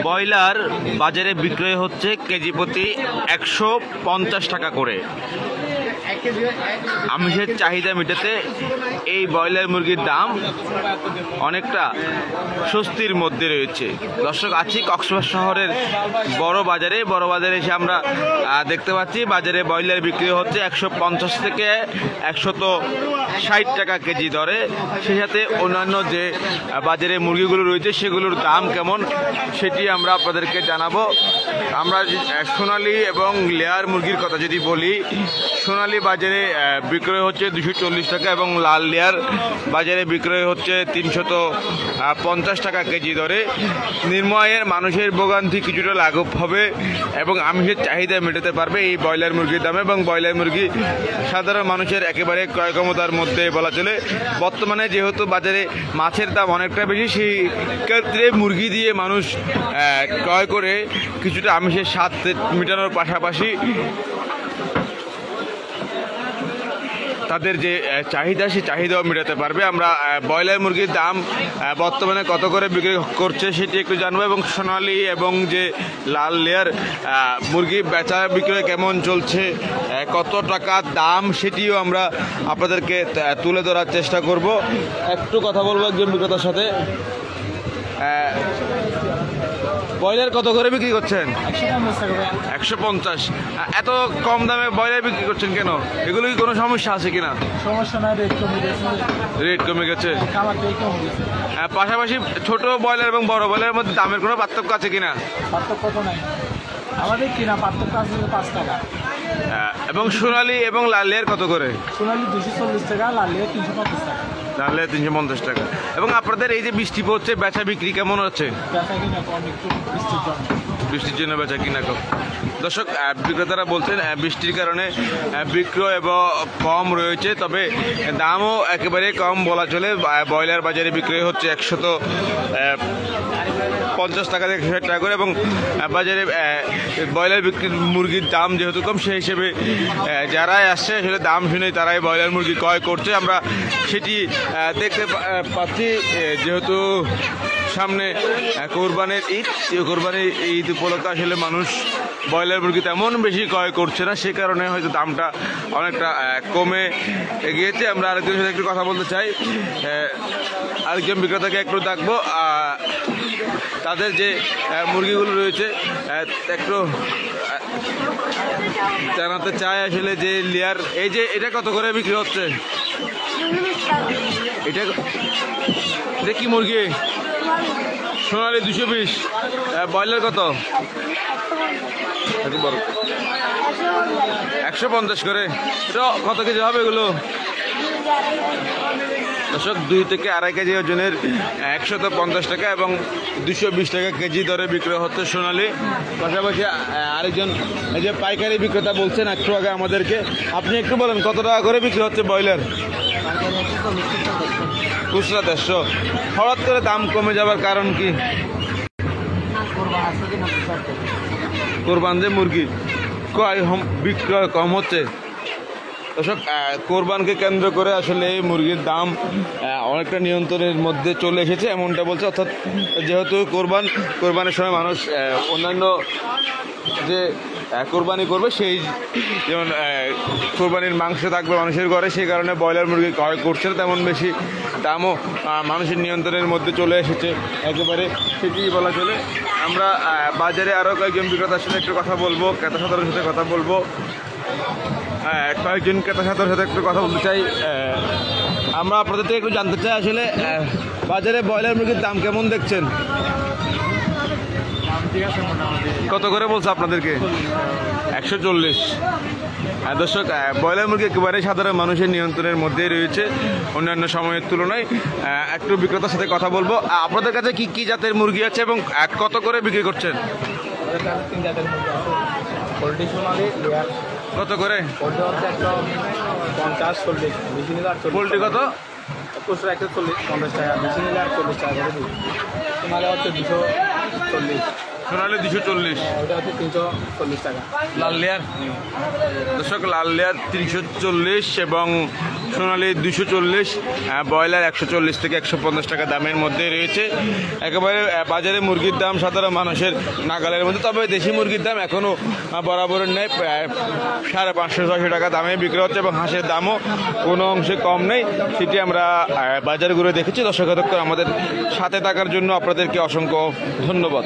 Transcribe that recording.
Broiler বাজারে বিক্রয় হচ্ছে কেজি প্রতি 150 টাকা করে। আমিষের চাহিদা মেটাতে এই ব্রয়লার মুরগির দাম অনেকটা স্বস্তির মধ্যে রয়েছে। দর্শক, আছি কক্সবাজার শহরের বড় বাজারে এসে আমরা দেখতে পাচ্ছি বাজারে ব্রয়লার বিক্রি হচ্ছে 150 থেকে 160 টাকা কেজি দরে। সেই সাথে অন্যান্য যে বাজারে মুরগিগুলো রয়েছে সেগুলোর দাম কেমন সেটি আমরা আপনাদেরকে জানাবো। আমরা সোনালী এবং লেয়ার মুরগির কথা যদি বলি, সোনালী বাজারে বিক্রয় হচ্ছে 240 টাকা এবং লাল লেয়ার বাজারে বিক্রয় হচ্ছে 350 টাকা কেজি দরে। নির্ময়ের মানুষের ভোগান্তি কিছুটা লাঘব হবে এবং আমিষের চাহিদা মেটাতে পারবে এই ব্রয়লার মুরগির দামে। এবং ব্রয়লার মুরগি সাধারণ মানুষের একেবারে ক্রয় ক্ষমতার মধ্যে বলা চলে। বর্তমানে যেহেতু বাজারে মাছের দাম অনেকটা বেশি, সেই ক্ষেত্রে মুরগি দিয়ে মানুষ ক্রয় করে কিছুটা আমিষের স্বাদ মেটানোর পাশাপাশি তাদের যে চাহিদা সেই চাহিদাও মেটাতে পারবে। আমরা ব্রয়লার মুরগির দাম বর্তমানে কত করে বিক্রি করছে সেটি একটু জানবো এবং সোনালী এবং যে লাল লেয়ার মুরগি বেচা বিক্রয় কেমন চলছে, কত টাকা দাম সেটিও আমরা আপনাদেরকে তুলে ধরার চেষ্টা করব। একটু কথা বলবো একজন বিক্রেতার সাথে। ব্রয়লার কত করে বিক্রি করছেন? 150। এত কম দামে ব্রয়লার বিক্রি করছেন কেন? এগুলো কি কোনো সমস্যা আছে কিনা? সমস্যা নাই, রেট কমে গেছে। পাশাপাশি ছোট ব্রয়লার এবং বড় ব্রয়লারের মধ্যে দামের কোনো পার্থক্য আছে কিনা? পার্থক্য তো নাই, আমাদের কিনা পার্থক্য আছে 5 টাকা। এবং সোনালী এবং লাল লেয়ার কত করে? সোনালী 240 টাকা, লাল লেয়ার 350 টাকা। লাল লেয়ার 350 টাকা। এবং আপনাদের এই যে বৃষ্টি পড়ছে, বেচা বিক্রি কেমন হচ্ছে? বেচা কিনা কম, একটু বৃষ্টির জন্য বেচা কিনা কম। দর্শক, বিক্রেতারা বলছেন বৃষ্টির কারণে বিক্রয় কম রয়েছে, তবে দামও একেবারে কম বলা চলে। ব্রয়লার বাজারে বিক্রয় হচ্ছে 150 টাকা থেকে 60 টাকা করে এবং বাজারে ব্রয়লার মুরগির দাম যেহেতু কম, সেই হিসেবে যারাই আসছে আসলে দাম শুনে তারাই ব্রয়লার মুরগি ক্রয় করছে। আমরা সেটি দেখতে পাচ্ছি। যেহেতু সামনে কোরবানির ঈদ উপলক্ষে আসলে মানুষ ব্রয়লার মুরগি তেমন বেশি ক্রয় করছে না, সে কারণে হয়তো দামটা অনেকটা কমে গিয়েছে। আমরা আরেকজনের সাথে একটু কথা বলতে চাই। আরেকজন বিক্রেতাকে একটু ডাকবো, তাদের যে মুরগিগুলো রয়েছে একটু জানাতে চাই আসলে যে লেয়ার এই যে এটা কত করে বিক্রি হচ্ছে? এটা কি মুরগি? সোনালী 220। ব্রয়লার কত? 150 করে। এটা কত কেজি হবে এগুলো? দর্শক, 2 থেকে 2.5 কেজি ওজনের 150 টাকা এবং 220 টাকা কেজি দরে বিক্রয় হচ্ছে সোনালী। পাশাপাশি আরেকজন এই যে পাইকারি বিক্রেতা বলছেন একটু আগে আমাদেরকে, আপনি একটু বলেন কত টাকা করে বিক্রি হচ্ছে ব্রয়লার? খুচরা 150। হঠাৎ করে দাম কমে যাবার কারণ কি? কোরবান যে মুরগি বিক্রয় কম হচ্ছে। দর্শক, কোরবানকে কেন্দ্র করে আসলে এই মুরগির দাম অনেকটা নিয়ন্ত্রণের মধ্যে চলে এসেছে এমনটা বলছে। অর্থাৎ যেহেতু কোরবানের সময় মানুষ অন্যান্য যে কোরবানি করবে, সেই যেমন কোরবানির মাংস থাকবে মানুষের ঘরে, সেই কারণে ব্রয়লার মুরগি ক্রয় করছে না তেমন বেশি। দামও মানুষের নিয়ন্ত্রণের মধ্যে চলে এসেছে একেবারে, সেটি বলা চলে। আমরা বাজারে আরও কয়েকজন বিক্রেতার সাথে একটু কথা বলবো, ক্রেতা সাধারণের সাথে কথা বলবো। কয়েকজন ক্রেতা সাধারণের সাথে একটু কথা বলতে চাই। আমরা আপনাদের থেকে একটু জানতে চাই আসলে বাজারে ব্রয়লার মুরগির দাম কেমন দেখছেন? কত করে বলছে আপনাদেরকে? 140। দর্শক, ব্রয়লার মুরগি একেবারে সাধারণ মানুষের নিয়ন্ত্রণের মধ্যেই রয়েছে অন্যান্য সময়ের তুলনায়। একটু বিক্রেতার সাথে কথা বলবো। আপনাদের কাছে কি কি জাতের মুরগি আছে এবং কত করে বিক্রি করছেন? কত করে? পোলট্রি কত? খুচরা 140, 50 টাকা, বেশি নিলে 40 টাকা করে দিই। তোমাদের হচ্ছে 240। সোনালি 240, ওটা হচ্ছে 340 টাকা। লাল লেয়ার দর্শক, লাল লেয়ার 340 এবং সোনালি 240, ব্রয়লার 140 থেকে 150 টাকা দামের মধ্যে রয়েছে। একেবারে বাজারে মুরগির দাম সাধারণ মানুষের নাগালের মধ্যে, তবে দেশি মুরগির দাম এখনও বরাবরের নেই, 550-600 টাকা দামে বিক্রি হচ্ছে এবং হাঁসের দামও কোনো অংশে কম নেই। সেটি আমরা বাজারগুলো দেখেছি। দর্শক আমাদের সাথে থাকার জন্য আপনাদেরকে অসংখ্য ধন্যবাদ।